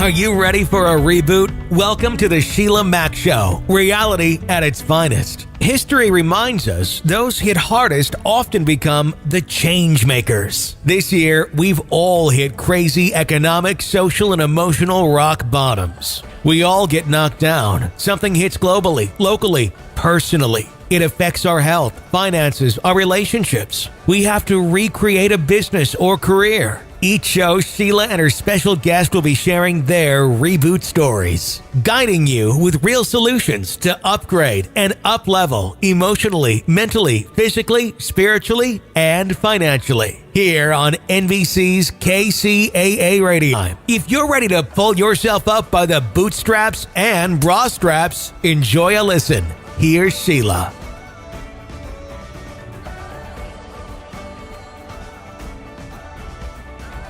Are you ready for a reboot? Welcome to the Sheila Mac Show, reality at its finest. History reminds us those hit hardest often become the change makers. This year, we've all hit crazy economic, social, and emotional rock bottoms. We all get knocked down. Something hits globally, locally, personally. It affects our health, finances, our relationships. We have to recreate a business or career. Each show, Sheila and her special guest will be sharing their reboot stories, guiding you with real solutions to upgrade and up-level emotionally, mentally, physically, spiritually, and financially. Here on NBC's KCAA Radio. If you're ready to pull yourself up by the bootstraps and bra straps, enjoy a listen. Here's Sheila.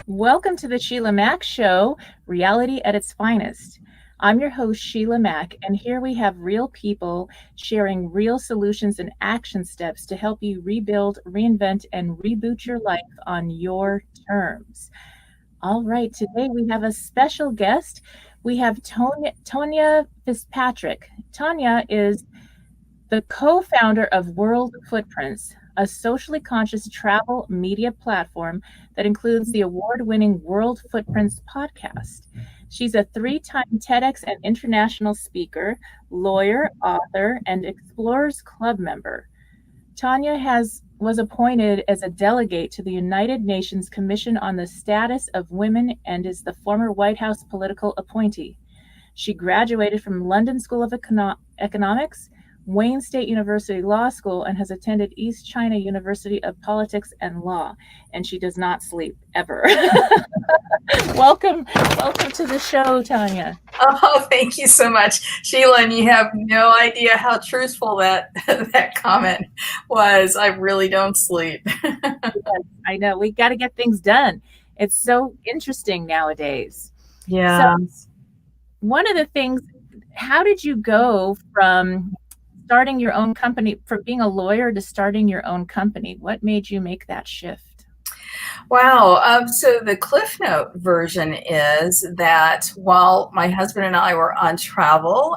Welcome to the Sheila Mac Show, reality at its finest. I'm your host, Sheila Mac, and here we have real people sharing real solutions and action steps to help you rebuild, reinvent, and reboot your life on your terms. All right, today we have a special guest. We have TONYA FITZPATRIck. Tonya is the co-founder of World Footprints, a socially conscious travel media platform that includes the award-winning World Footprints podcast. She's a 3-time TEDx and international speaker, lawyer, author, and Explorers Club member. Tonya was appointed as a delegate to the United Nations Commission on the Status of Women and is the former White House political appointee. She graduated from London School of Economics, Wayne State University Law School, and has attended East China University of Politics and Law, and she does not sleep ever. Welcome to the show, Tonya. Oh, thank you so much, Sheila. And you have no idea how truthful that comment was. I really don't sleep. Yes, I know. We got to get things done. It's so interesting nowadays. Yeah. So one of the things, how did you go from starting your own company, from being a lawyer to starting your own company? What made you make that shift? Wow. So the Cliff Note version is that while my husband and I were on travel,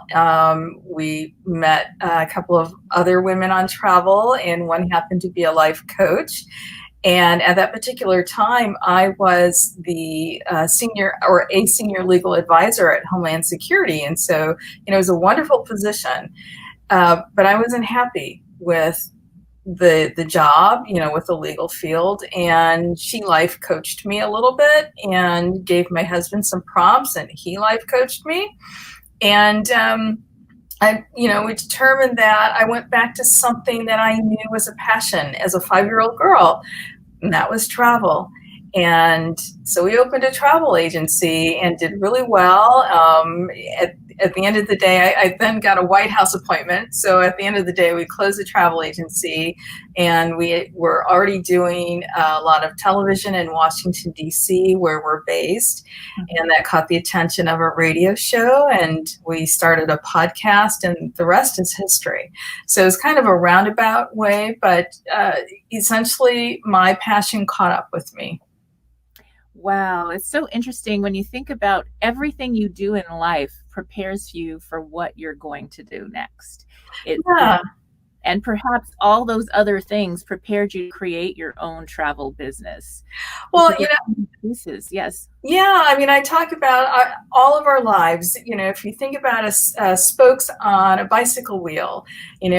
we met a couple of other women on travel, and one happened to be a life coach. And at that particular time, I was the senior legal advisor at Homeland Security. And so, it was a wonderful position. But I wasn't happy with the job, with the legal field. And she life coached me a little bit and gave my husband some prompts, and he life coached me. And we determined that I went back to something that I knew was a passion as a 5-year-old girl, and that was travel. And so we opened a travel agency and did really well. At the end of the day, I then got a White House appointment. So at the end of the day, we closed the travel agency, and we were already doing a lot of television in Washington, D.C., where we're based. And that caught the attention of a radio show, and we started a podcast, and the rest is history. So it's kind of a roundabout way, but essentially my passion caught up with me. Wow, it's so interesting when you think about everything you do in life prepares you for what you're going to do next. And perhaps all those other things prepared you to create your own travel business. Well, pieces, yes. Yeah, I talk about all of our lives. If you think about spokes on a bicycle wheel, you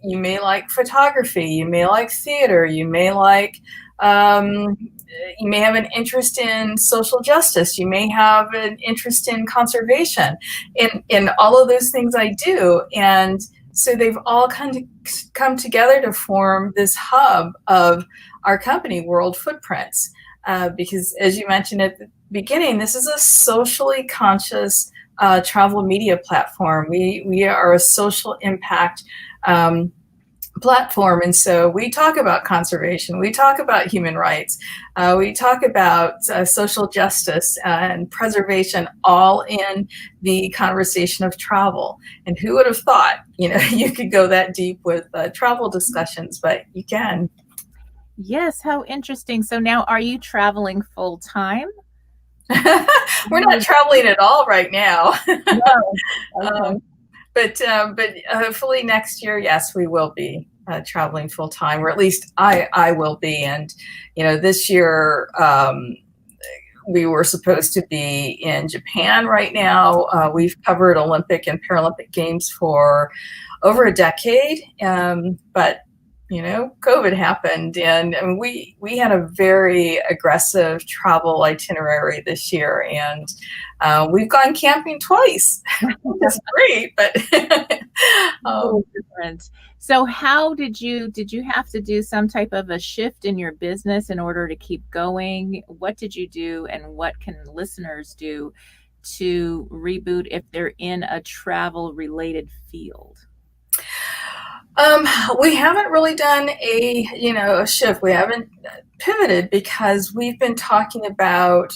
may like photography, you may like theater, you may have an interest in social justice. You may have an interest in conservation. In all of those things I do. And so they've all kind of come together to form this hub of our company, World Footprints. Because as you mentioned at the beginning, this is a socially conscious travel media platform. We are a social impact platform. And so we talk about conservation, we talk about human rights, we talk about social justice and preservation, all in the conversation of travel. And who would have thought, you could go that deep with travel discussions, but you can. Yes, how interesting. So now, are you traveling full time? We're not traveling at all right now. No. Okay. But hopefully next year, yes, we will be traveling full time, or at least I will be. And this year we were supposed to be in Japan right now. We've covered Olympic and Paralympic Games for over a decade, but COVID happened, and we had a very aggressive travel itinerary this year, and we've gone camping twice. It's great, but different. So how did you have to do some type of a shift in your business in order to keep going? What did you do, and what can listeners do to reboot if they're in a travel related field? We haven't really done a shift. We haven't pivoted because we've been talking about,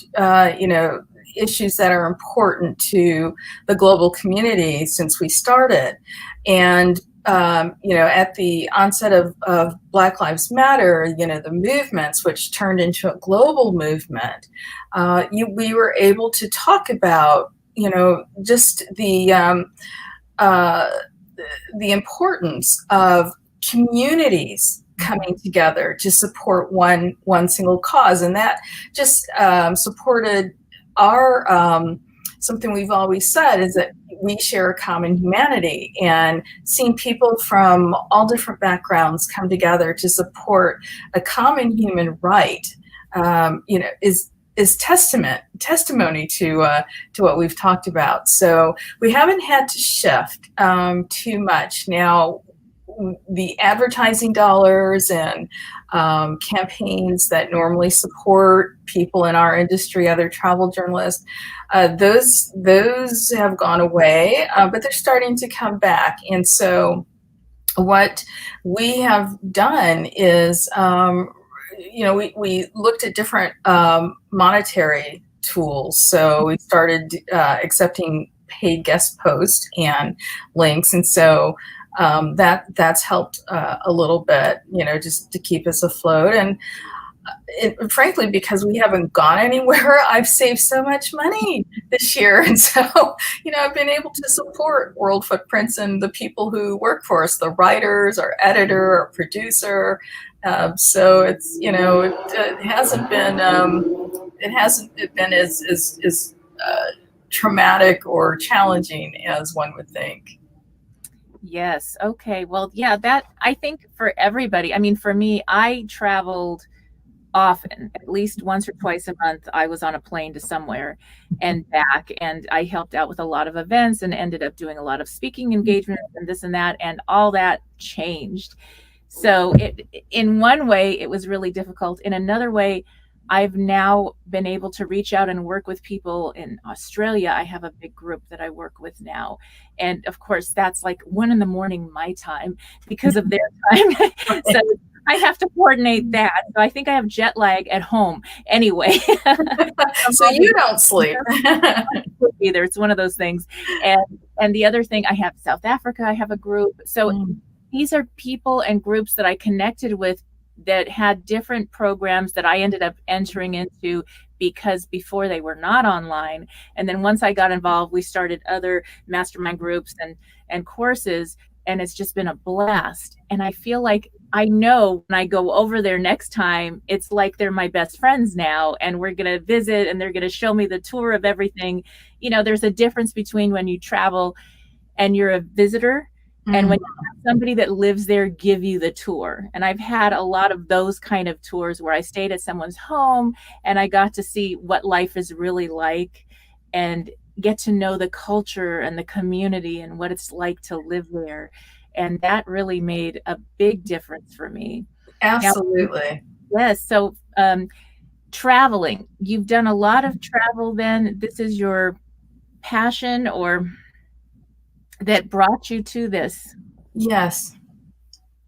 issues that are important to the global community since we started. And, at the onset of Black Lives Matter, the movements, which turned into a global movement, we were able to talk about, just the importance of communities coming together to support one single cause, and that just supported our something we've always said is that we share a common humanity, and seeing people from all different backgrounds come together to support a common human right, is testimony to what we've talked about. So we haven't had to shift too much. Now, the advertising dollars and campaigns that normally support people in our industry, other travel journalists, those have gone away, but they're starting to come back. And so what we have done is we looked at different monetary tools. So we started accepting paid guest posts and links, and so that's helped a little bit, just to keep us afloat. And frankly, because we haven't gone anywhere, I've saved so much money this year, and so I've been able to support World Footprints and the people who work for us, the writers, our editor, our producer. So it's it hasn't been as traumatic or challenging as one would think. Yes. Okay. Well, yeah, that I think for everybody, I mean, for me, I traveled often, at least once or twice a month. I was on a plane to somewhere and back, and I helped out with a lot of events and ended up doing a lot of speaking engagements and this and that, and all that changed. So in one way, it was really difficult. In another way, I've now been able to reach out and work with people in Australia. I have a big group that I work with now. And of course, that's like 1 a.m. my time because of their time. So I have to coordinate that. So I think I have jet lag at home anyway. So you don't sleep. Either. It's one of those things. And the other thing, I have South Africa, I have a group. So these are people and groups that I connected with that had different programs that I ended up entering into because before they were not online. And then once I got involved, we started other mastermind groups and courses, and it's just been a blast. And I feel like I know when I go over there next time, it's like they're my best friends now, and we're going to visit and they're going to show me the tour of everything. There's a difference between when you travel and you're a visitor and when you have somebody that lives there give you the tour. And I've had a lot of those kind of tours where I stayed at someone's home and I got to see what life is really like and get to know the culture and the community and what it's like to live there. And that really made a big difference for me. Absolutely. Now, yes. So traveling, you've done a lot of travel then. This is your passion or that brought you to this? Yes.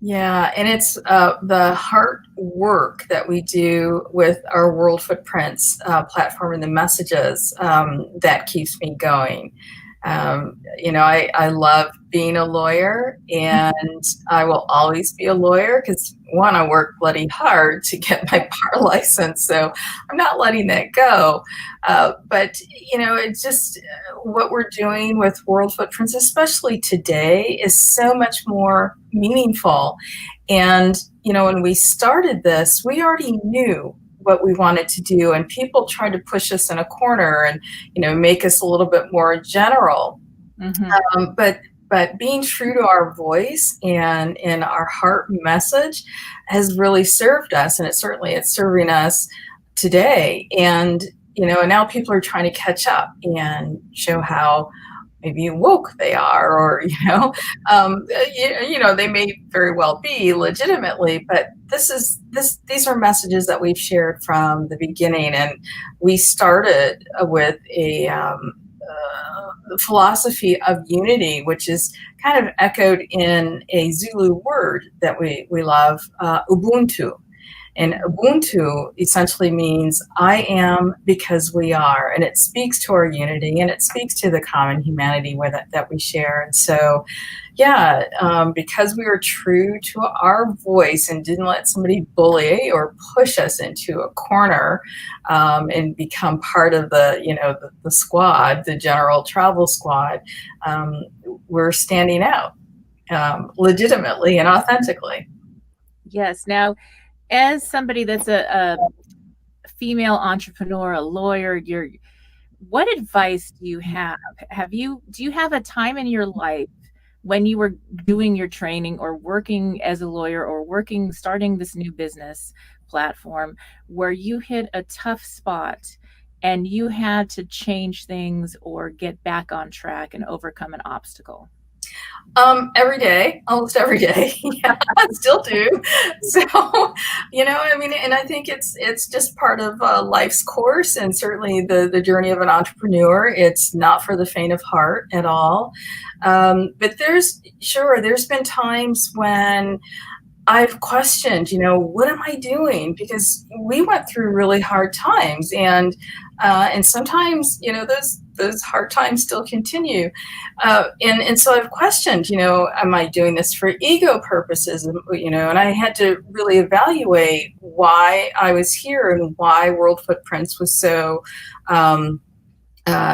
Yeah. And it's the hard work that we do with our World Footprints platform and the messages that keeps me going. I love being a lawyer, and I will always be a lawyer because, one, I work bloody hard to get my bar license, so I'm not letting that go. But it's just what we're doing with World Footprints, especially today, is so much more meaningful. And, when we started this, we already knew what we wanted to do, and people tried to push us in a corner and make us a little bit more general. But being true to our voice and in our heart message has really served us, and it's serving us today. And and now people are trying to catch up and show how maybe woke they are, or they may very well be legitimately, but these are messages that we've shared from the beginning. And we started with a philosophy of unity, which is kind of echoed in a Zulu word that we love, Ubuntu. And Ubuntu essentially means I am because we are, and it speaks to our unity, and it speaks to the common humanity that we share. And so, because we were true to our voice and didn't let somebody bully or push us into a corner, and become part of the squad, the general travel squad, we're standing out legitimately and authentically. Yes. Now, as somebody that's a female entrepreneur, a lawyer, what advice do you have? Do you have a time in your life when you were doing your training or working as a lawyer or starting this new business platform where you hit a tough spot and you had to change things or get back on track and overcome an obstacle? Every day, almost every day. Yeah, I still do. So, and I think it's just part of life's course, and certainly the journey of an entrepreneur. It's not for the faint of heart at all. But there's been times when I've questioned, what am I doing? Because we went through really hard times, and sometimes, those hard times still continue. And so I've questioned, am I doing this for ego purposes? And I had to really evaluate why I was here and why World Footprints was so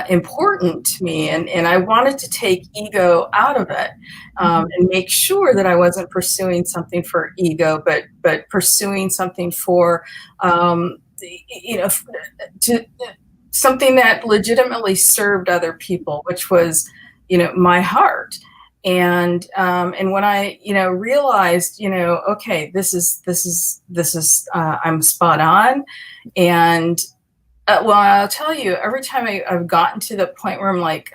important to me, and I wanted to take ego out of it, and make sure that I wasn't pursuing something for ego, but pursuing something for something that legitimately served other people, which was my heart. And when I realized okay, this is I'm spot on. And well, I'll tell you, every time I've gotten to the point where I'm like,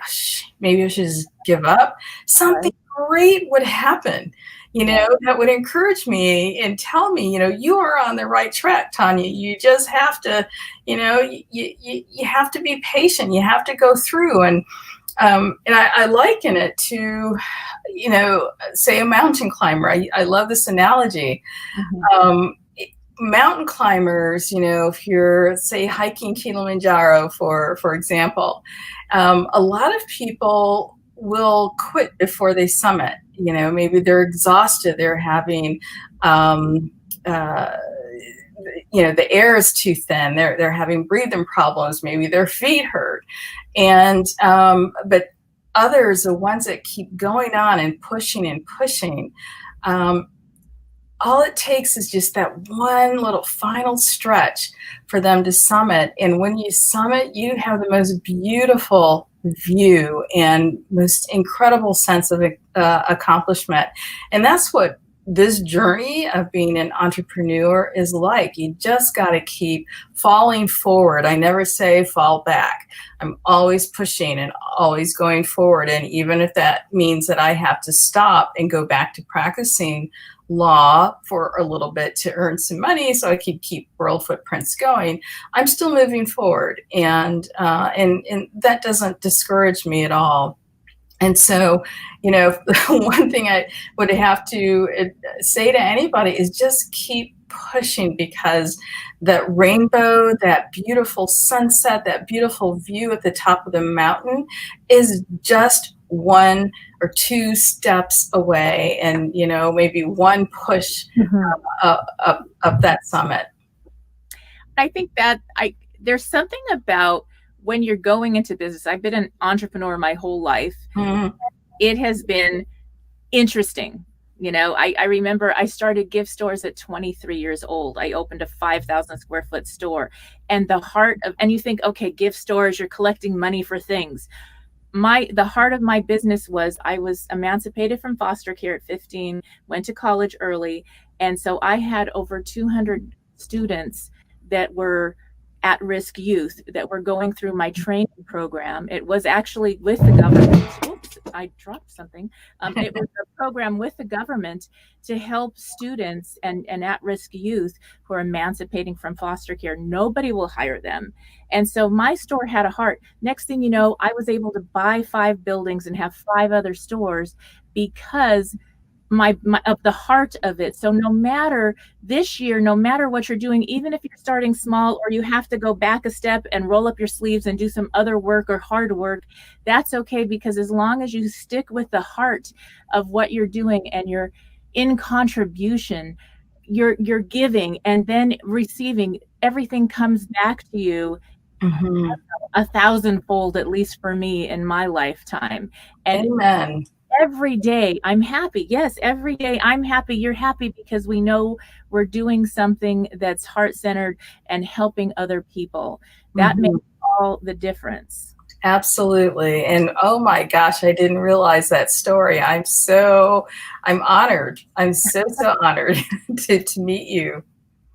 maybe I should just give up, something great would happen, that would encourage me and tell me, you are on the right track, Tonya. You just have to, you have to be patient. You have to go through. And I liken it to, say a mountain climber. I love this analogy. Mountain climbers, if you're, say, hiking Kilimanjaro, for example, a lot of people will quit before they summit. Maybe they're exhausted. They're having, the air is too thin. They're having breathing problems. Maybe their feet hurt. And, but others, the ones that keep going on and pushing, all it takes is just that one little final stretch for them to summit. And when you summit, you have the most beautiful view and most incredible sense of accomplishment. And that's what this journey of being an entrepreneur is like. You just got to keep falling forward. I never say fall back. I'm always pushing and always going forward. And even if that means that I have to stop and go back to practicing law for a little bit to earn some money so I can keep World Footprints going, I'm still moving forward. And that doesn't discourage me at all. And so, one thing I would have to say to anybody is just keep pushing because that rainbow, that beautiful sunset, that beautiful view at the top of the mountain is just 1 or 2 steps away, and maybe one push up that summit. I think that there's something about when you're going into business. I've been an entrepreneur my whole life. Mm-hmm. It has been interesting. I remember I started gift stores at 23 years old. I opened a 5,000 square foot store, and you think, okay, gift stores, you're collecting money for things. The heart of my business was I was emancipated from foster care at 15, went to college early. And so I had over 200 students that were at-risk youth that were going through my training program. It was actually with the government. Oops, I dropped something. It was a program with the government to help students and at-risk youth who are emancipating from foster care. Nobody will hire them. And so my store had a heart. Next thing you know, I was able to buy 5 buildings and have 5 other stores because of the heart of it. So no matter this year, no matter what you're doing, even if you're starting small or you have to go back a step and roll up your sleeves and do some other work or hard work, that's okay, because as long as you stick with the heart of what you're doing and you're in contribution, you're giving and then receiving, everything comes back to you 1,000-fold, at least for me in my lifetime. And Amen. Every day I'm happy. Yes, every day I'm happy. You're happy because we know we're doing something that's heart-centered and helping other people. That makes all the difference. Absolutely. And oh my gosh, I didn't realize that story. I'm honored. I'm so honored to meet you.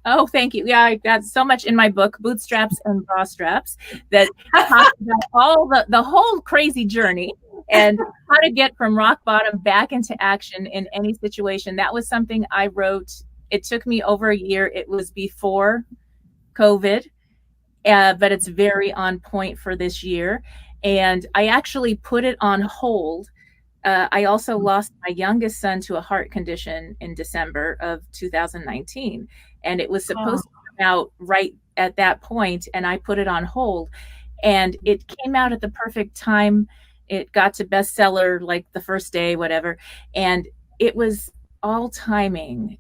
Oh, thank you. Yeah, I got so much in my book, Bootstraps and Bra Straps, that talks about all the whole crazy journey and how to get from rock bottom back into action in any situation. That was something I wrote. It took me over a year. It was before COVID, but it's very on point for this year. And I actually put it on hold. I also lost my youngest son to a heart condition in December of 2019. And it was supposed to come out right at that point, and I put it on hold. And it came out at the perfect time. It got to bestseller like the first day, whatever. And it was all timing.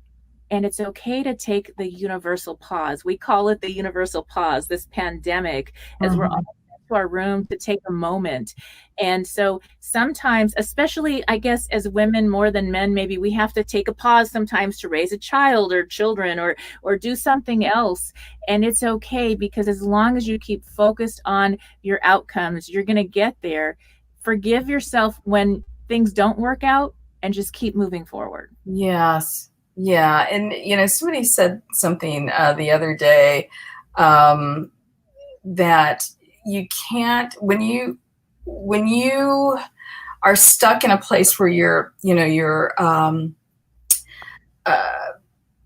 And it's okay to take the universal pause. We call it the universal pause, this pandemic, as we're all to our room to take a moment. And so sometimes, especially I guess as women more than men, maybe we have to take a pause sometimes to raise a child or children or do something else. And it's okay, because as long as you keep focused on your outcomes, you're going to get there. Forgive yourself when things don't work out and just keep moving forward. Yes. Yeah. And, somebody said something the other day that you can't, when you are stuck in a place where you're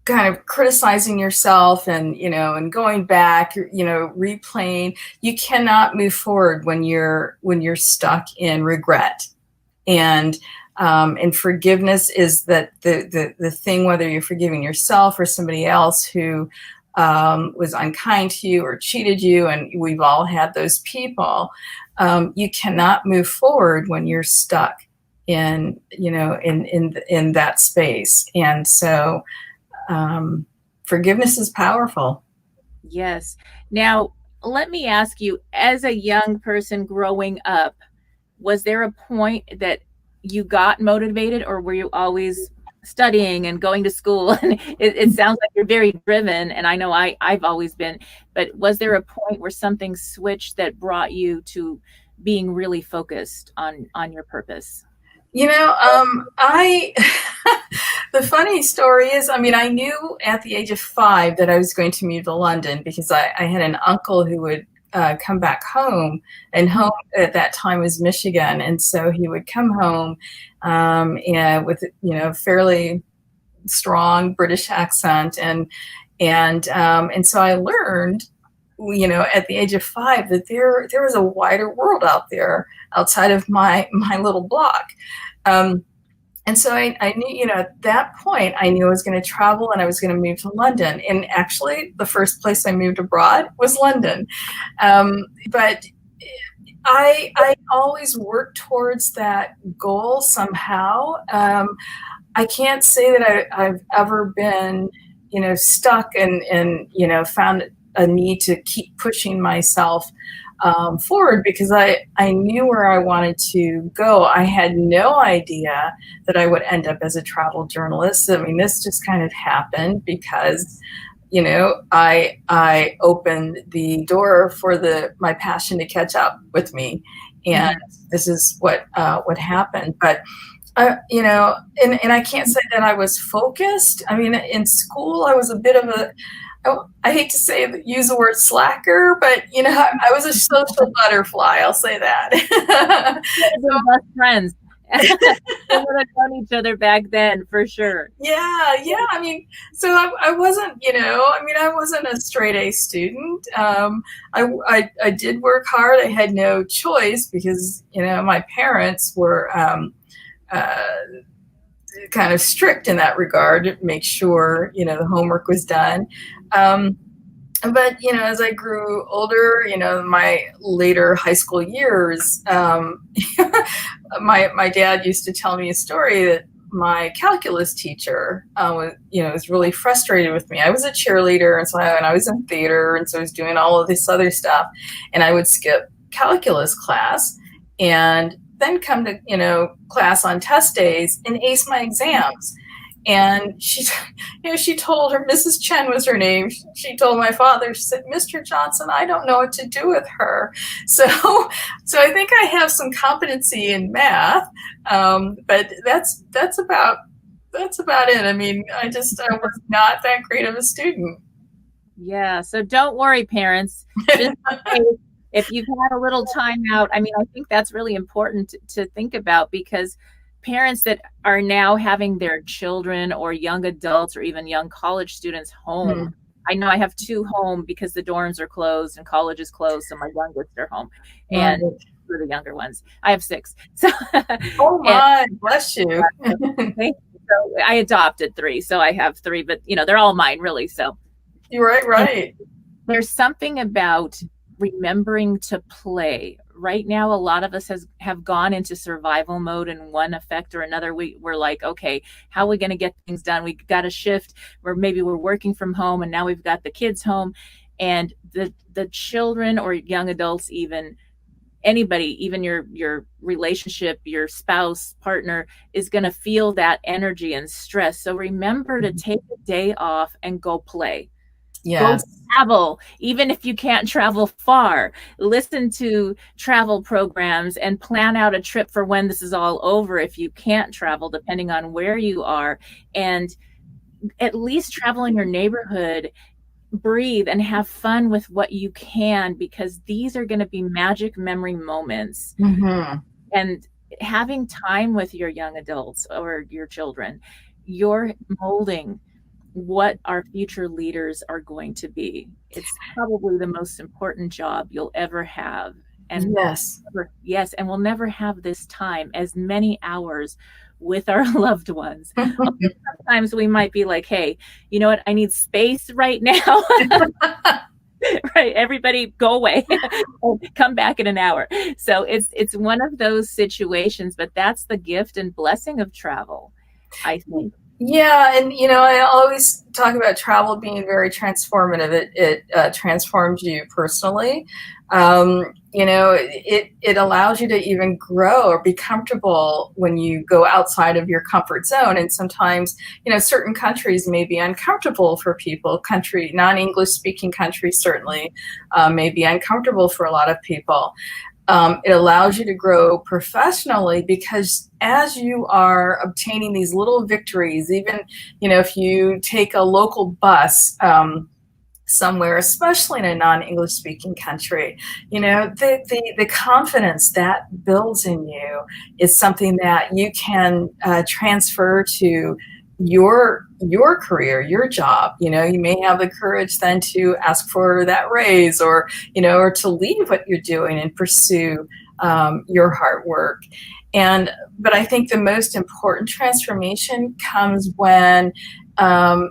kind of criticizing yourself and going back, replaying, you cannot move forward when you're stuck in regret. And forgiveness is that the thing, whether you're forgiving yourself or somebody else who was unkind to you or cheated you, and we've all had those people. You cannot move forward when you're stuck in that space. And so forgiveness is powerful. Yes. Now, let me ask you, as a young person growing up, was there a point that you got motivated, or were you always studying and going to school? And it sounds like you're very driven, and I know I've always been, but was there a point where something switched that brought you to being really focused on your purpose? The funny story is, I knew at the age of 5 that I was going to move to London, because I had an uncle who would come back home, and home at that time was Michigan. And so he would come home and with, fairly strong British accent. And so I learned, at the age of 5, that there was a wider world out there outside of my little block. And And so I knew, at that point, I knew I was going to travel and I was going to move to London. And actually, the first place I moved abroad was London. But I always worked towards that goal somehow. I can't say that I've ever been, stuck and found a need to keep pushing myself forward, because I knew where I wanted to go. I had no idea that I would end up as a travel journalist. I mean, this just kind of happened because, I opened the door for my passion to catch up with me, and this is what happened. But and I can't say that I was focused. I mean, in school, I was a bit of I hate to use the word slacker, but I was a social butterfly. I'll say that. We're best friends. We would have known each other back then, for sure. Yeah. I mean, so I wasn't, I wasn't a straight A student. I did work hard. I had no choice because my parents were kind of strict in that regard to make sure the homework was done. But as I grew older, my later high school years, my dad used to tell me a story that my calculus teacher was really frustrated with me. I was a cheerleader, and I was in theater, and so I was doing all of this other stuff, and I would skip calculus class and then come to class on test days and ace my exams. And she told her, Mrs. Chen was her name. She told my father, she said, Mr. Johnson, I don't know what to do with her. So I think I have some competency in math, but that's about it. I mean, I was not that great of a student. Yeah. So don't worry, parents. Just if you've had a little time out, I mean, I think that's really important to think about, because parents that are now having their children or young adults or even young college students home. I know I have 2 home because the dorms are closed and college is closed. So my youngest are home, and for the younger ones, I have 6. So, oh my, bless you. So I adopted 3. So I have 3, but they're all mine, really. So you're right. There's something about remembering to play. Right now, a lot of us have gone into survival mode in one effect or another. We're like, okay, how are we going to get things done? We got a shift where maybe we're working from home, and now we've got the kids home, and the children or young adults, even anybody, even your relationship, your spouse, partner, is going to feel that energy and stress. So remember to take a day off and go play. Yes. Go travel, even if you can't travel far. Listen to travel programs and plan out a trip for when this is all over, if you can't travel, depending on where you are. And at least travel in your neighborhood, breathe and have fun with what you can, because these are going to be magic memory moments. And having time with your young adults or your children, you're molding what our future leaders are going to be. It's probably the most important job you'll ever have. And yes, and we'll never have this time, as many hours with our loved ones. Sometimes we might be like, hey, you know what? I need space right now. Right, everybody go away. Come back in an hour. So it's one of those situations, but that's the gift and blessing of travel, I think. Yeah, and I always talk about travel being very transformative. It transforms you personally. It allows you to even grow or be comfortable when you go outside of your comfort zone. And sometimes, certain countries may be uncomfortable for people. Non-English speaking countries certainly may be uncomfortable for a lot of people. It allows you to grow professionally, because as you are obtaining these little victories, even, if you take a local bus somewhere, especially in a non-English speaking country, the confidence that builds in you is something that you can transfer to your career, your job. You may have the courage then to ask for that raise, or to leave what you're doing and pursue your hard work. But I think the most important transformation comes when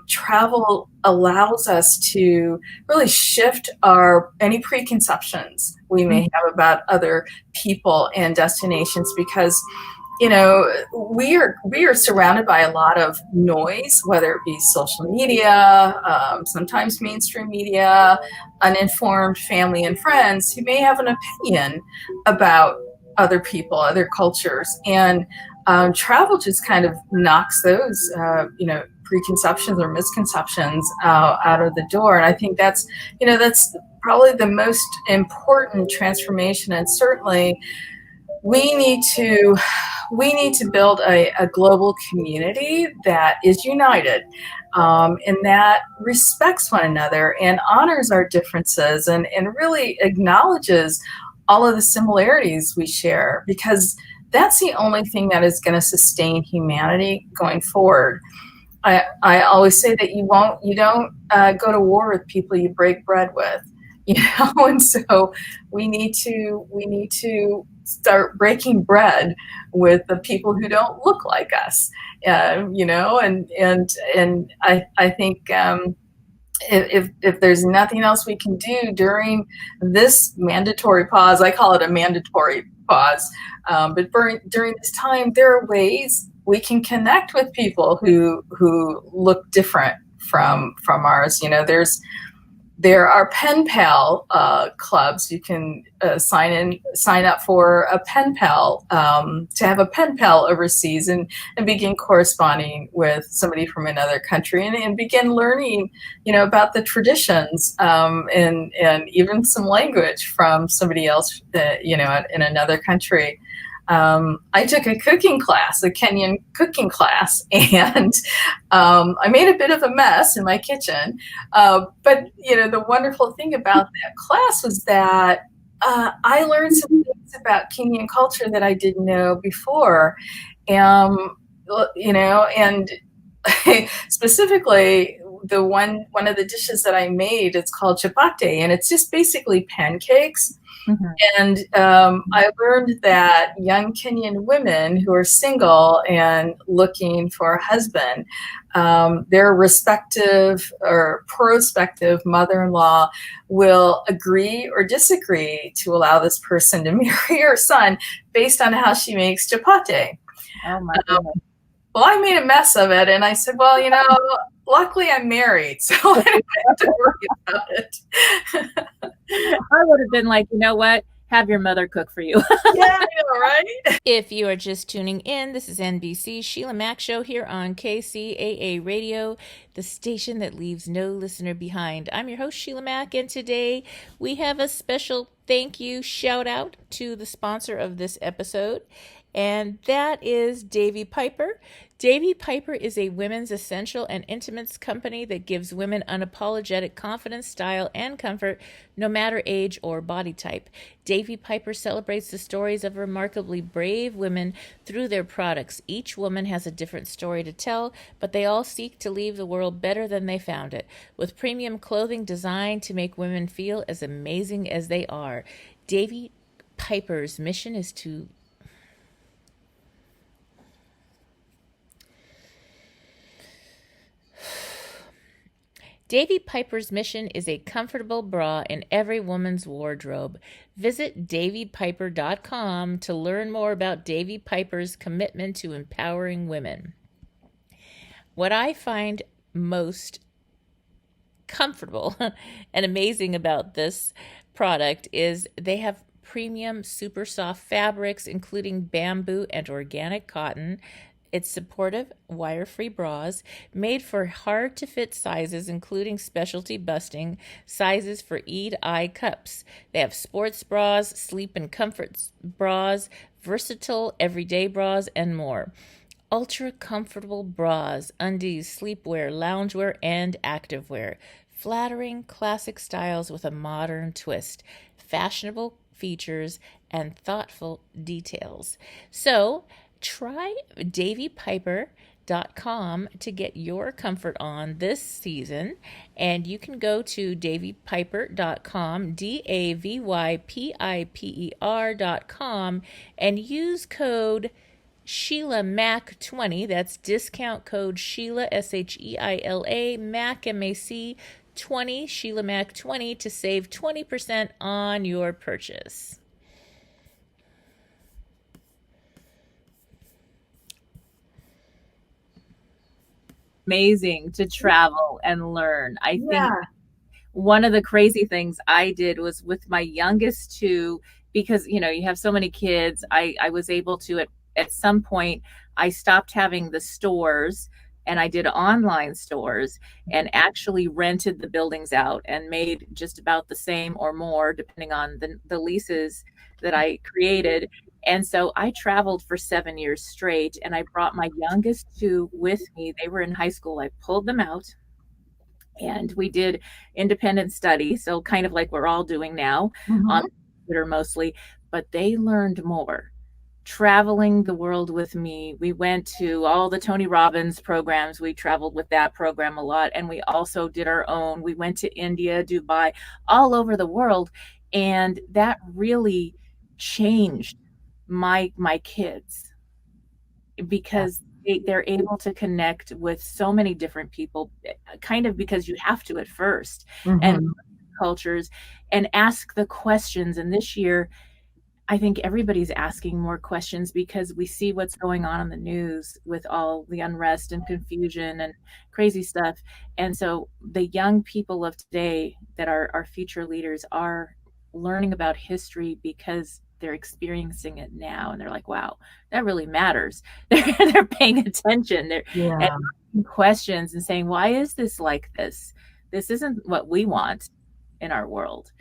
travel allows us to really shift any preconceptions we may have about other people and destinations, because we are surrounded by a lot of noise, whether it be social media, sometimes mainstream media, uninformed family and friends who may have an opinion about other people, other cultures, and travel just kind of knocks those preconceptions or misconceptions out of the door. And I think that's probably the most important transformation. And certainly we need to build a global community that is united, and that respects one another and honors our differences, and really acknowledges all of the similarities we share, because that's the only thing that is going to sustain humanity going forward. I always say that you don't go to war with people you break bread with, and so we need to start breaking bread with the people who don't look like us, and I think if there's nothing else we can do during this mandatory pause, I call it a mandatory pause, but during this time, there are ways we can connect with people who look different from ours. There are pen pal clubs. You can sign up for a pen pal, to have a pen pal overseas, and begin corresponding with somebody from another country, and begin learning, about the traditions, and even some language from somebody else, in another country. I took a cooking class, a Kenyan cooking class, and I made a bit of a mess in my kitchen. But the wonderful thing about that class was that I learned some things about Kenyan culture that I didn't know before. And specifically, one of the dishes that I made, it's called chapati, and it's just basically pancakes. And I learned that young Kenyan women who are single and looking for a husband, their respective or prospective mother-in-law will agree or disagree to allow this person to marry her son based on how she makes chapati. Oh my goodness. Well, I made a mess of it, and I said, well, luckily I'm married, so I don't have to worry about it. I would have been like, you know what? Have your mother cook for you. Yeah, I know, right? If you are just tuning in, this is NBC Sheila Mac Show here on KCAA Radio, the station that leaves no listener behind. I'm your host, Sheila Mac, and today we have a special thank you shout out to the sponsor of this episode, and that is Davy Piper. Davy Piper is a women's essential and intimates company that gives women unapologetic confidence, style, and comfort, no matter age or body type. Davy Piper celebrates the stories of remarkably brave women through their products. Each woman has a different story to tell, but they all seek to leave the world better than they found it, with premium clothing designed to make women feel as amazing as they are. Davy Piper's mission is to Davy Piper's mission is a comfortable bra in every woman's wardrobe. Visit davypiper.com to learn more about Davy Piper's commitment to empowering women. What I find most comfortable and amazing about this product is they have premium super soft fabrics, including bamboo and organic cotton. It's supportive, wire-free bras made for hard-to-fit sizes, including specialty busting sizes for eye cups. They have sports bras, sleep and comfort bras, versatile everyday bras, and more. Ultra-comfortable bras, undies, sleepwear, loungewear, and activewear. Flattering classic styles with a modern twist. Fashionable features and thoughtful details. So, try davypiper.com davypiper.com to get your comfort on this season. And you can go to davypiper.com, davypiper.com, and use code Sheila Mac 20. That's discount code Sheila, SHEILA, Mac, MAC 20, Sheila Mac 20, to save 20% on your purchase. Amazing to travel and learn. I think one of the crazy things I did was with my youngest two, because you have so many kids, I was able to at some point I stopped having the stores and I did online stores and actually rented the buildings out and made just about the same or more depending on the leases that I created. And so I traveled for 7 years straight, and I brought my youngest two with me. They were in high school. I pulled them out and we did independent study. So kind of like we're all doing now on the computer mostly, but they learned more traveling the world with me. We went to all the Tony Robbins programs. We traveled with that program a lot. And we also did our own. We went to India, Dubai, all over the world. And that really changed my kids, because they're able to connect with so many different people, kind of because you have to at first, and cultures, and ask the questions. And this year, I think everybody's asking more questions because we see what's going on the news with all the unrest and confusion and crazy stuff. And so the young people of today that are our future leaders are learning about history because they're experiencing it now, and they're like, wow, that really matters. They're paying attention. They're asking questions and saying, why is this like this? This isn't what we want in our world.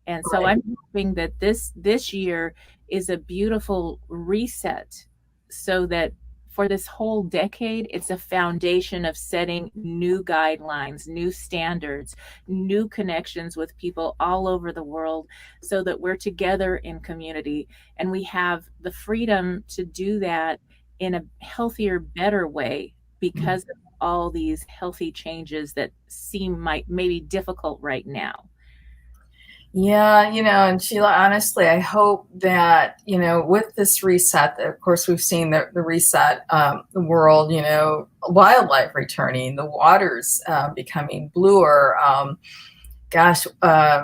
And so I'm hoping that this year is a beautiful reset, so that for this whole decade, it's a foundation of setting new guidelines, new standards, new connections with people all over the world, so that we're together in community and we have the freedom to do that in a healthier, better way because of all these healthy changes that seem maybe difficult right now. Yeah, and Sheila, honestly, I hope that, with this reset, of course, we've seen the reset, the world, wildlife returning, the waters becoming bluer,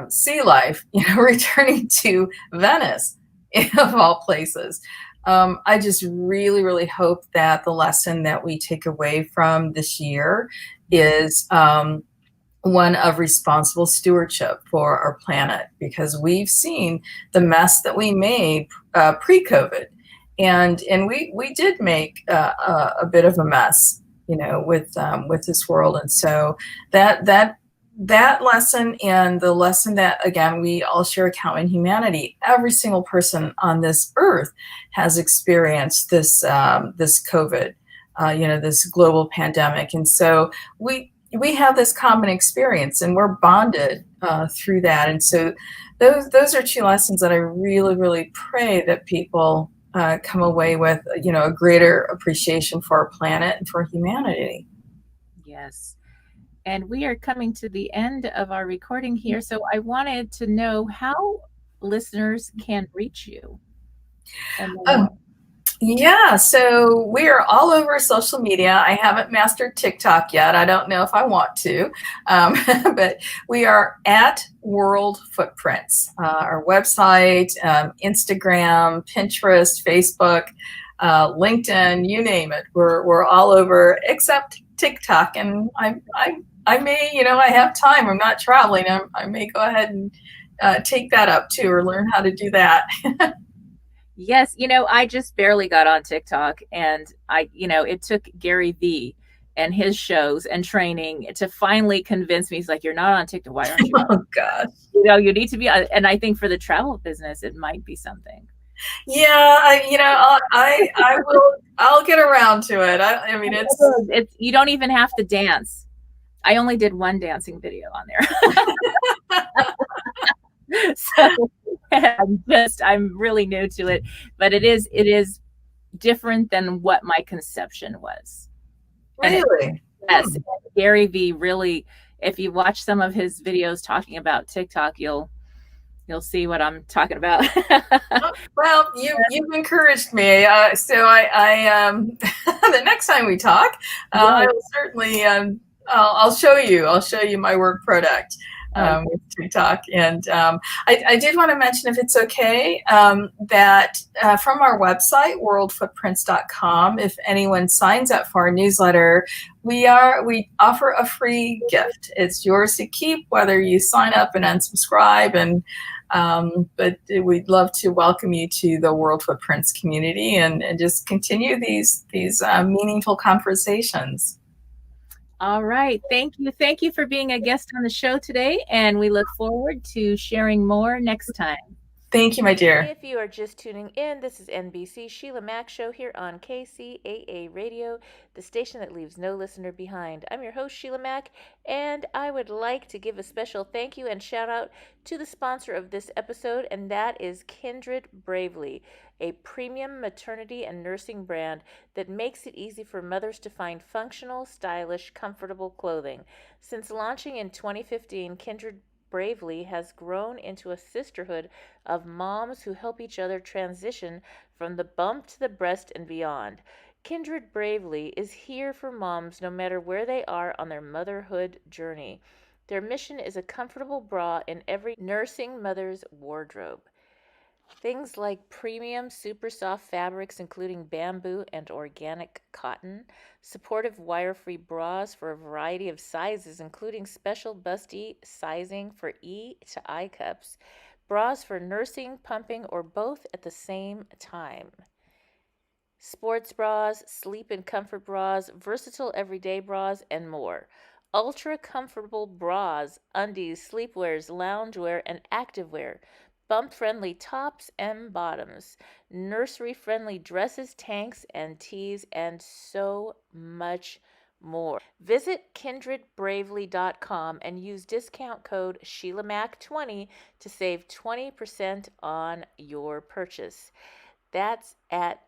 sea life, returning to Venice, of all places. I just really, really hope that the lesson that we take away from this year is one of responsible stewardship for our planet, because we've seen the mess that we made pre-COVID, and we did make a bit of a mess, with this world. And so that lesson, and the lesson that, again, we all share a common humanity. Every single person on this earth has experienced this COVID, this global pandemic, and so we have this common experience, and we're bonded through that. And so those are two lessons that I really, really pray that people come away with, a greater appreciation for our planet and for humanity. Yes. And we are coming to the end of our recording here. So I wanted to know how listeners can reach you. Yeah, so we are all over social media. I haven't mastered TikTok yet. I don't know if I want to, but we are at World Footprints. Our website, Instagram, Pinterest, Facebook, LinkedIn, you name it. We're all over except TikTok. And I may, I have time. I'm not traveling. I may go ahead and take that up too, or learn how to do that. Yes, I just barely got on TikTok, and it took Gary Vee and his shows and training to finally convince me. He's like, you're not on TikTok. Why aren't you? Oh gosh. You need to be on. And I think for the travel business, it might be something. Yeah, I'll get around to it. I mean, it's you don't even have to dance. I only did one dancing video on there. So I'm really new to it, but it is different than what my conception was. Really? Yes, Gary Vee really, if you watch some of his videos talking about TikTok, you'll see what I'm talking about. Well, you've encouraged me. So I the next time we talk, I will certainly I'll show you my work product with TikTok. And I did want to mention, if it's okay, that from our website, worldfootprints.com, if anyone signs up for our newsletter, we offer a free gift. It's yours to keep, whether you sign up and unsubscribe. And but we'd love to welcome you to the World Footprints community and just continue these meaningful conversations. All right. Thank you. Thank you for being a guest on the show today. And we look forward to sharing more next time. Thank you, my dear. If you are just tuning in, this is NBC Sheila Mac Show here on KCAA Radio, the station that leaves no listener behind. I'm your host, Sheila Mac, and I would like to give a special thank you and shout out to the sponsor of this episode, and that is Kindred Bravely, a premium maternity and nursing brand that makes it easy for mothers to find functional, stylish, comfortable clothing. Since launching in 2015, Kindred Bravely has grown into a sisterhood of moms who help each other transition from the bump to the breast and beyond. Kindred Bravely is here for moms no matter where they are on their motherhood journey. Their mission is a comfortable bra in every nursing mother's wardrobe. Things like premium, super soft fabrics, including bamboo and organic cotton, supportive wire-free bras for a variety of sizes, including special busty sizing for E to I cups, bras for nursing, pumping, or both at the same time. Sports bras, sleep and comfort bras, versatile everyday bras, and more. Ultra comfortable bras, undies, sleepwears, loungewear, and activewear. Bump-friendly tops and bottoms, nursery-friendly dresses, tanks, and tees, and so much more. Visit kindredbravely.com and use discount code SheilaMac20 to save 20% on your purchase. That's at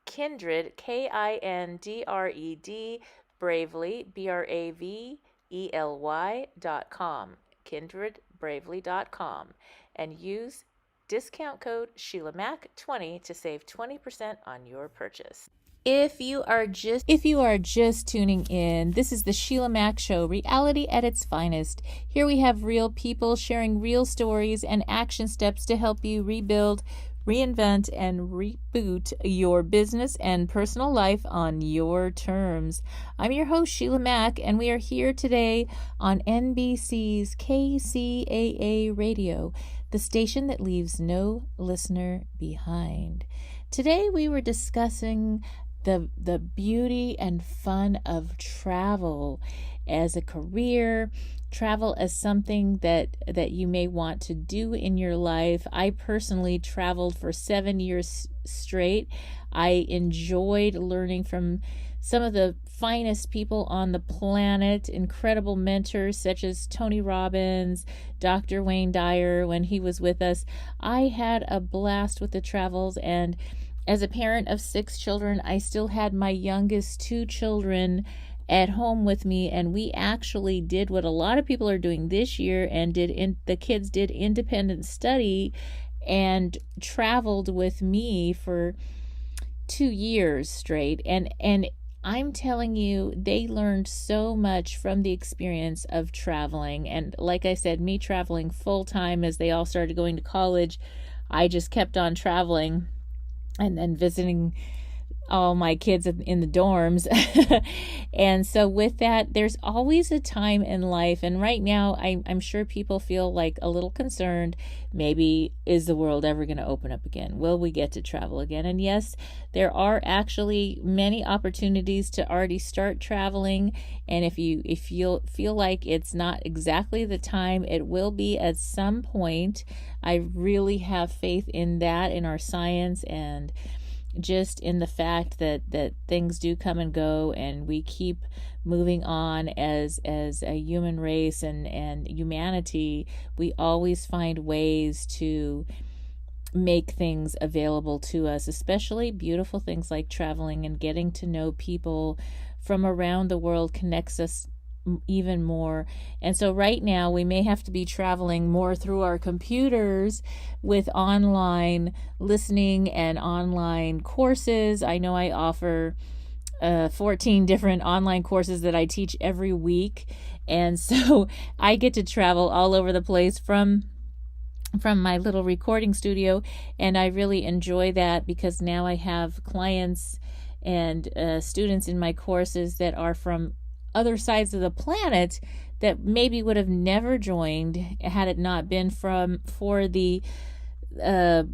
Kindred, Kindred, Bravely, BRAVELY.com, kindredbravely.com, and use discount code SheilaMac20 to save 20% on your purchase. If you are just tuning in, this is the Sheila Mac Show, reality at its finest. Here we have real people sharing real stories and action steps to help you rebuild, reinvent, and reboot your business and personal life on your terms. I'm your host, Sheila Mac, and we are here today on NBC's KCAA Radio, the station that leaves no listener behind. Today we were discussing the beauty and fun of travel as a career, travel as something that you may want to do in your life. I personally traveled for 7 years straight. I enjoyed learning from some of the finest people on the planet, incredible mentors such as Tony Robbins, Dr. Wayne Dyer when he was with us. I had a blast with the travels, and as a parent of 6 children, I still had my youngest 2 children at home with me, and we actually did what a lot of people are doing this year, and the kids did independent study and traveled with me for 2 years straight, and I'm telling you, they learned so much from the experience of traveling. And like I said, me traveling full time as they all started going to college, I just kept on traveling and then visiting all my kids in the dorms. And so with that, there's always a time in life. And right now, I'm sure people feel like a little concerned. Maybe, is the world ever going to open up again? Will we get to travel again? And yes, there are actually many opportunities to already start traveling. And if you feel like it's not exactly the time, it will be at some point. I really have faith in that, in our science, and just in the fact that things do come and go, and we keep moving on as a human race and humanity. We always find ways to make things available to us, especially beautiful things like traveling and getting to know people from around the world connects us even more. And so right now we may have to be traveling more through our computers with online listening and online courses. I know I offer 14 different online courses that I teach every week. And so I get to travel all over the place from my little recording studio, and I really enjoy that because now I have clients and students in my courses that are from other sides of the planet that maybe would have never joined had it not been for the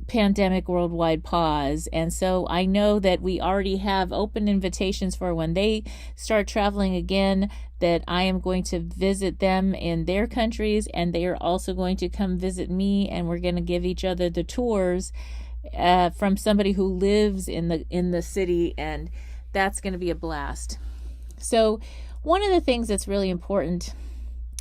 pandemic worldwide pause. And so I know that we already have open invitations for when they start traveling again, that I am going to visit them in their countries, and they are also going to come visit me, and we're going to give each other the tours from somebody who lives in the city, and that's going to be a blast. So one of the things that's really important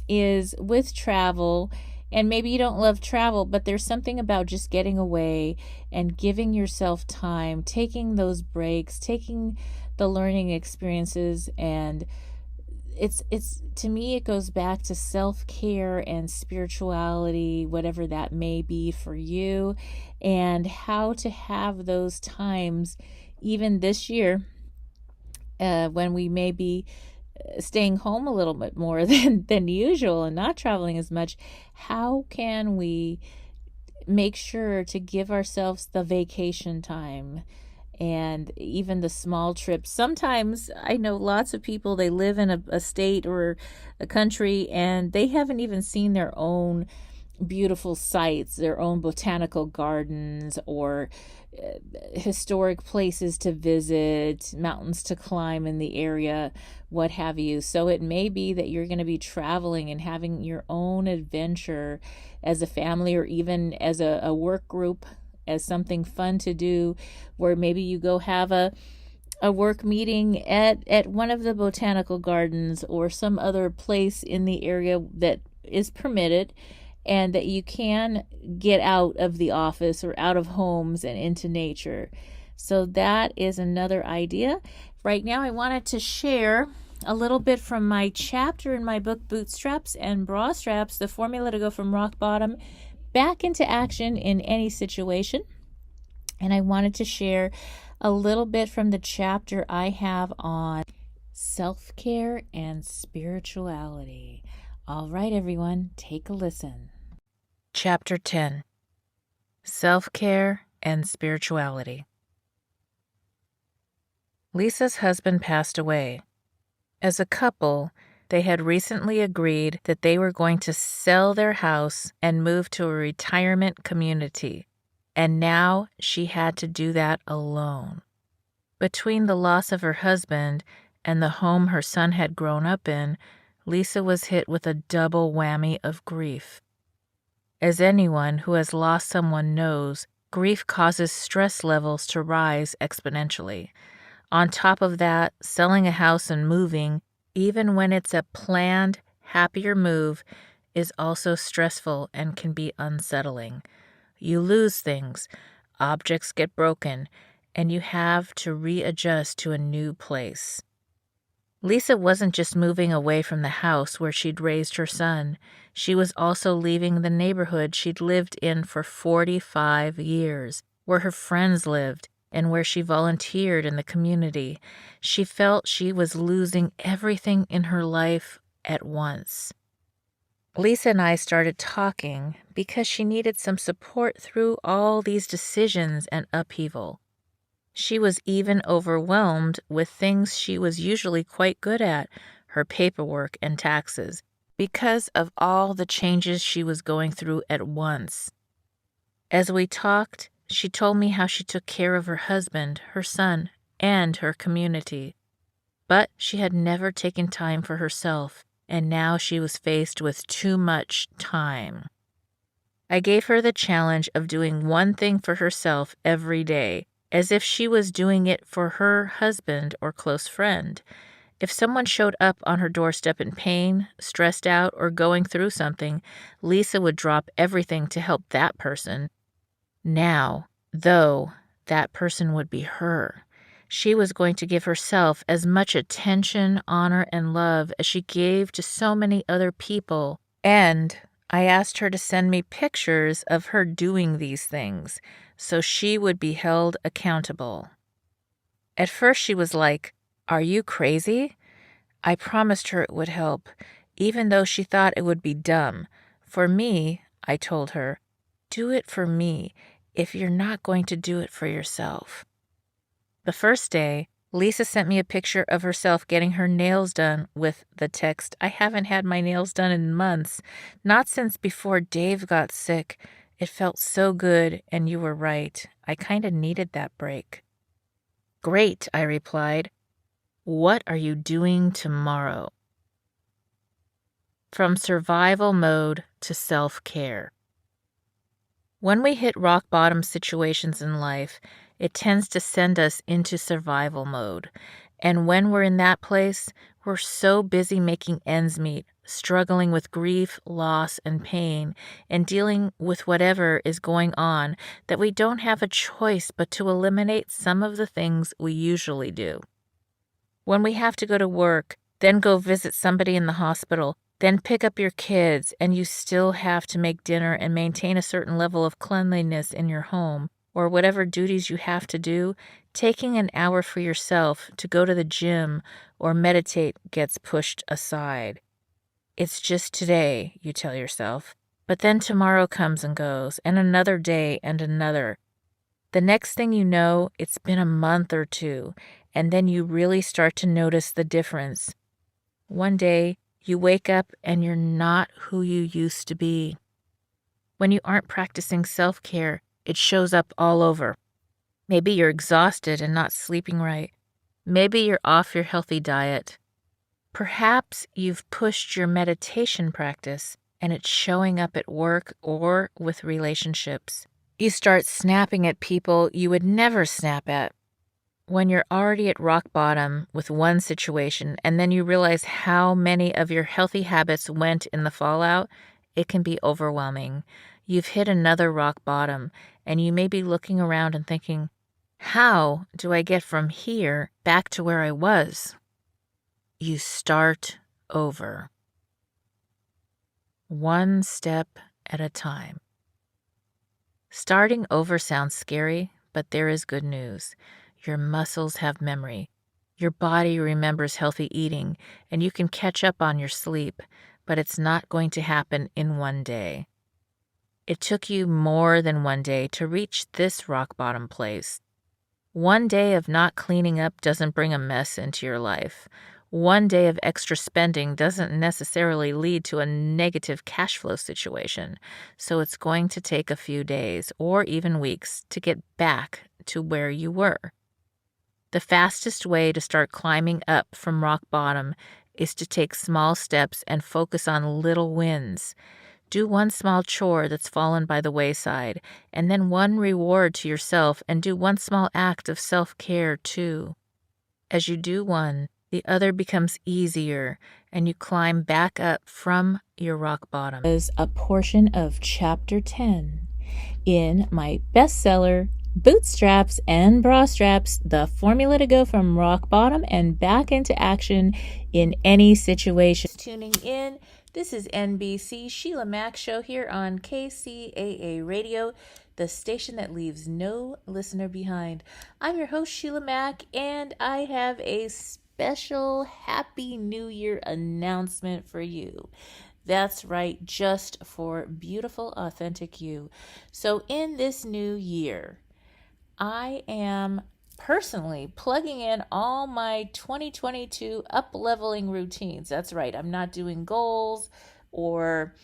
is with travel, and maybe you don't love travel, but there's something about just getting away and giving yourself time, taking those breaks, taking the learning experiences. And it's to me, it goes back to self-care and spirituality, whatever that may be for you, and how to have those times even this year when we may be staying home a little bit more than usual and not traveling as much. How can we make sure to give ourselves the vacation time and even the small trips? Sometimes I know lots of people, they live in a state or a country and they haven't even seen their own beautiful sites, their own botanical gardens or historic places to visit, mountains to climb in the area, what have you. So it may be that you're going to be traveling and having your own adventure as a family or even as a work group, as something fun to do, where maybe you go have a work meeting at one of the botanical gardens or some other place in the area that is permitted, and that you can get out of the office or out of homes and into nature. So that is another idea. Right now I wanted to share a little bit from my chapter in my book, Bootstraps and Bra Straps, the formula to go from rock bottom back into action in any situation. And I wanted to share a little bit from the chapter I have on self-care and spirituality. All right, everyone, take a listen. Chapter 10, Self-Care and Spirituality. Lisa's husband passed away. As a couple, they had recently agreed that they were going to sell their house and move to a retirement community, and now she had to do that alone. Between the loss of her husband and the home her son had grown up in, Lisa was hit with a double whammy of grief. As anyone who has lost someone knows, grief causes stress levels to rise exponentially. On top of that, selling a house and moving, even when it's a planned, happier move, is also stressful and can be unsettling. You lose things, objects get broken, and you have to readjust to a new place. Lisa wasn't just moving away from the house where she'd raised her son. She was also leaving the neighborhood she'd lived in for 45 years, where her friends lived, and where she volunteered in the community. She felt she was losing everything in her life at once. Lisa and I started talking because she needed some support through all these decisions and upheaval. She was even overwhelmed with things she was usually quite good at, her paperwork and taxes, because of all the changes she was going through at once. As we talked, she told me how she took care of her husband, her son, and her community. But she had never taken time for herself, and now she was faced with too much time. I gave her the challenge of doing one thing for herself every day, as if she was doing it for her husband or close friend. If someone showed up on her doorstep in pain, stressed out, or going through something, Lisa would drop everything to help that person. Now, though, that person would be her. She was going to give herself as much attention, honor, and love as she gave to so many other people. And I asked her to send me pictures of her doing these things so she would be held accountable. At first she was like, "Are you crazy?" I promised her it would help, even though she thought it would be dumb. For me, I told her, do it for me if you're not going to do it for yourself. The first day, Lisa sent me a picture of herself getting her nails done with the text, "I haven't had my nails done in months, not since before Dave got sick. It felt so good, and you were right. I kind of needed that break." "Great," I replied. "What are you doing tomorrow?" From survival mode to self-care. When we hit rock bottom situations in life, it tends to send us into survival mode. And when we're in that place, we're so busy making ends meet, struggling with grief, loss, and pain, and dealing with whatever is going on that we don't have a choice but to eliminate some of the things we usually do. When we have to go to work, then go visit somebody in the hospital, then pick up your kids, and you still have to make dinner and maintain a certain level of cleanliness in your home, or whatever duties you have to do, taking an hour for yourself to go to the gym or meditate gets pushed aside. It's just today, you tell yourself, but then tomorrow comes and goes, and another day and another. The next thing you know, it's been a month or two, and then you really start to notice the difference. One day, you wake up and you're not who you used to be. When you aren't practicing self-care, it shows up all over. Maybe you're exhausted and not sleeping right. Maybe you're off your healthy diet. Perhaps you've pushed your meditation practice and it's showing up at work or with relationships. You start snapping at people you would never snap at. When you're already at rock bottom with one situation and then you realize how many of your healthy habits went in the fallout, it can be overwhelming. You've hit another rock bottom and you may be looking around and thinking, how do I get from here back to where I was? You start over. One step at a time. Starting over sounds scary, but there is good news. Your muscles have memory. Your body remembers healthy eating, and you can catch up on your sleep, but it's not going to happen in one day. It took you more than one day to reach this rock bottom place. One day of not cleaning up doesn't bring a mess into your life. One day of extra spending doesn't necessarily lead to a negative cash flow situation, so it's going to take a few days or even weeks to get back to where you were. The fastest way to start climbing up from rock bottom is to take small steps and focus on little wins. Do one small chore that's fallen by the wayside, and then one reward to yourself, and do one small act of self-care too. As you do one, the other becomes easier, and you climb back up from your rock bottom. Is a portion of Chapter 10 in my bestseller, Bootstraps and Bra Straps, the formula to go from rock bottom and back into action in any situation. Tuning in, this is NBC Sheila Mac Show here on KCAA Radio, the station that leaves no listener behind. I'm your host, Sheila Mac, and I have a special Happy New Year announcement for you. That's right, just for beautiful, authentic you. So in this new year, I am personally plugging in all my 2022 up-leveling routines. That's right, I'm not doing goals, or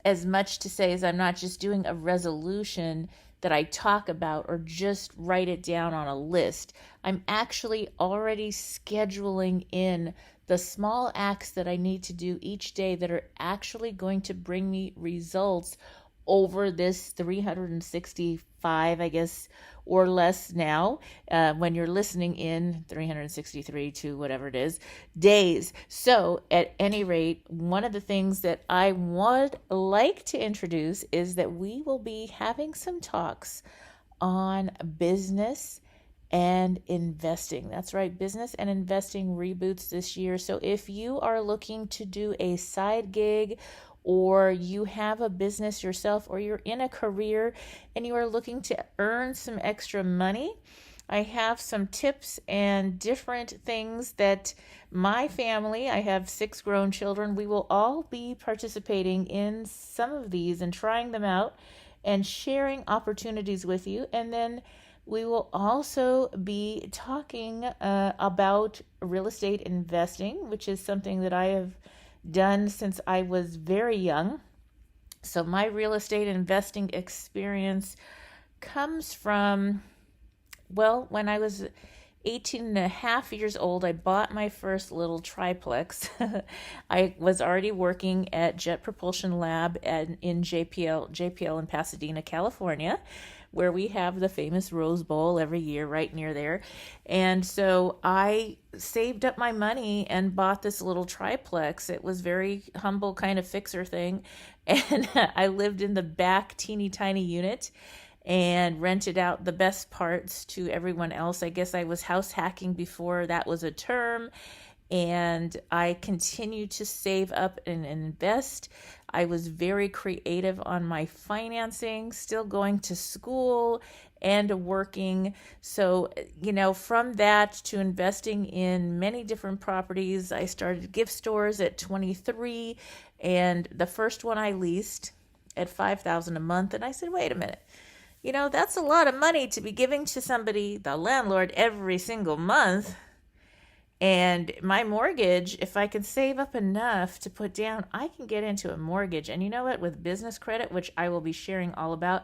as much to say as I'm not just doing a resolution that I talk about or just write it down on a list. I'm actually already scheduling in the small acts that I need to do each day that are actually going to bring me results over this 365, I guess, or less now, when you're listening in 363 to whatever it is, days. So at any rate, one of the things that I would like to introduce is that we will be having some talks on business and investing. That's right, business and investing reboots this year. So if you are looking to do a side gig, or you have a business yourself, or you're in a career and you are looking to earn some extra money, I have some tips and different things that my family, I have 6 grown children, we will all be participating in some of these and trying them out and sharing opportunities with you. And then we will also be talking about real estate investing, which is something that I have done since I was very young. So my real estate investing experience comes from, well, when I was 18 and a half years old, I bought my first little triplex. I was already working at Jet Propulsion Lab in JPL in Pasadena, California, where we have the famous Rose Bowl every year right near there. And so I saved up my money and bought this little triplex. It was very humble kind of fixer thing. And I lived in the back teeny tiny unit and rented out the best parts to everyone else. I guess I was house hacking before that was a term. And I continued to save up and invest. I was very creative on my financing, still going to school and working. So, from that to investing in many different properties, I started gift stores at 23, and the first one I leased at $5,000 a month. And I said, wait a minute. That's a lot of money to be giving to somebody, the landlord, every single month. And my mortgage, if I can save up enough to put down, I can get into a mortgage. And you know what? With business credit, which I will be sharing all about,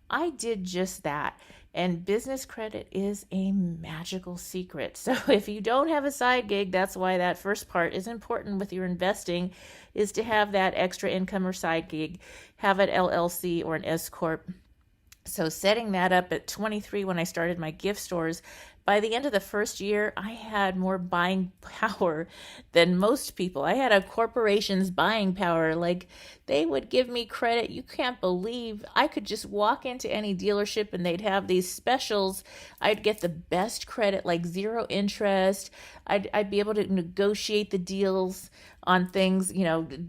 I did just that. And business credit is a magical secret. So if you don't have a side gig, that's why that first part is important with your investing, is to have that extra income or side gig, have an LLC or an S Corp. So setting that up at 23 when I started my gift stores, by the end of the first year, I had more buying power than most people. I had a corporation's buying power. Like, they would give me credit. You can't believe I could just walk into any dealership and they'd have these specials. I'd get the best credit, like 0 interest. I'd be able to negotiate the deals on things,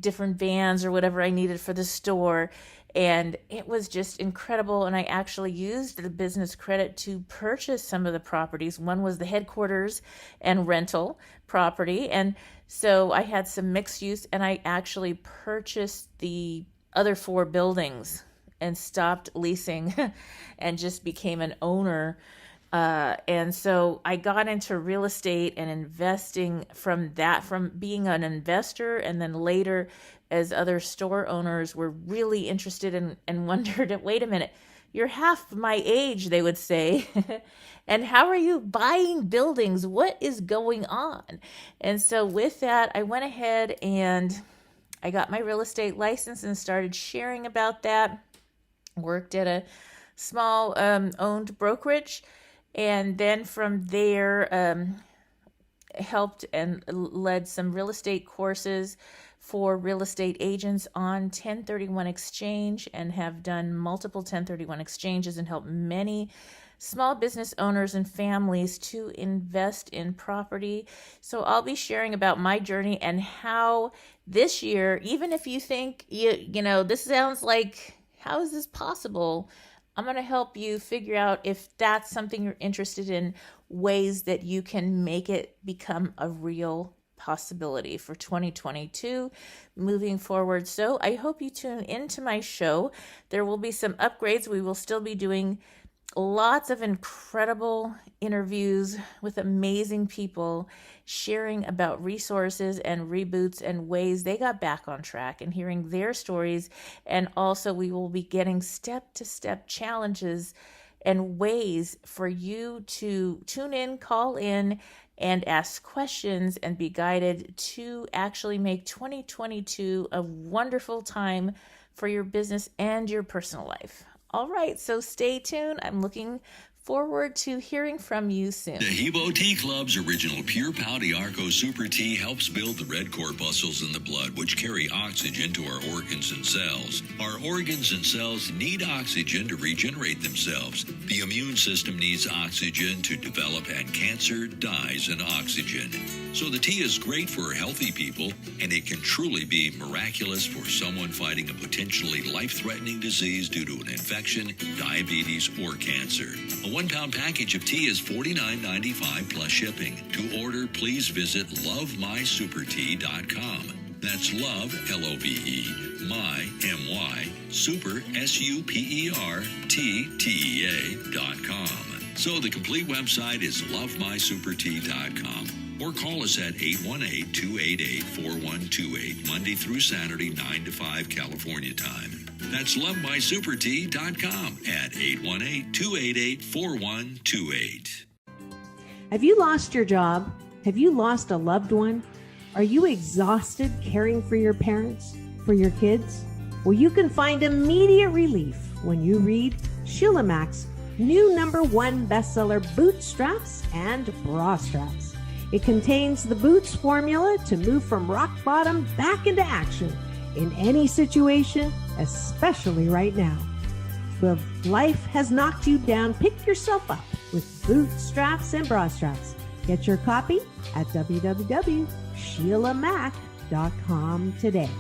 different vans or whatever I needed for the store. And it was just incredible. And I actually used the business credit to purchase some of the properties. One was the headquarters and rental property. And so I had some mixed use, and I actually purchased the other 4 buildings and stopped leasing and just became an owner. And so I got into real estate and investing from being an investor, and then later as other store owners were really interested in and wondered, wait a minute, you're half my age, they would say. And how are you buying buildings? What is going on? And so with that, I went ahead and I got my real estate license and started sharing about that. Worked at a small owned brokerage. And then from there, helped and led some real estate courses for real estate agents on 1031 exchange, and have done multiple 1031 exchanges and helped many small business owners and families to invest in property. So I'll be sharing about my journey and how this year, even if you think, this sounds like, how is this possible? I'm going to help you figure out if that's something you're interested in, ways that you can make it become a real possibility for 2022 moving forward. So I hope you tune into my show. There will be some upgrades. We will still be doing lots of incredible interviews with amazing people, sharing about resources and reboots and ways they got back on track, and hearing their stories. And also we will be getting step-to-step challenges and ways for you to tune in, call in, and ask questions and be guided to actually make 2022 a wonderful time for your business and your personal life. All right, so stay tuned. I'm looking Forward to hearing from you soon. The Hebo Tea Club's original Pure Pouty Arco Super Tea helps build the red corpuscles in the blood, which carry oxygen to our organs and cells. Our organs and cells need oxygen to regenerate themselves. The immune system needs oxygen to develop, and cancer dies in oxygen. So the tea is great for healthy people, and it can truly be miraculous for someone fighting a potentially life-threatening disease due to an infection, diabetes, or cancer. A 1-pound package of tea is $49.95 plus shipping. To order, please visit lovemysupertea.com. That's love, L-O-V-E, my, M-Y, super, S-U-P-E-R-T-T-E-A.com. So the complete website is lovemysupertea.com. Or call us at 818-288-4128, Monday through Saturday, 9 to 5 California time. That's lovemysupertea.com at 818-288-4128. Have you lost your job? Have you lost a loved one? Are you exhausted caring for your parents, for your kids? Well, you can find immediate relief when you read Sheila Mac's new #1 bestseller, Bootstraps and Bra Straps. It contains the Boots formula to move from rock bottom back into action in any situation, especially right now. If life has knocked you down, pick yourself up with Bootstraps and Bra Straps. Get your copy at www.SheilaMac.com today.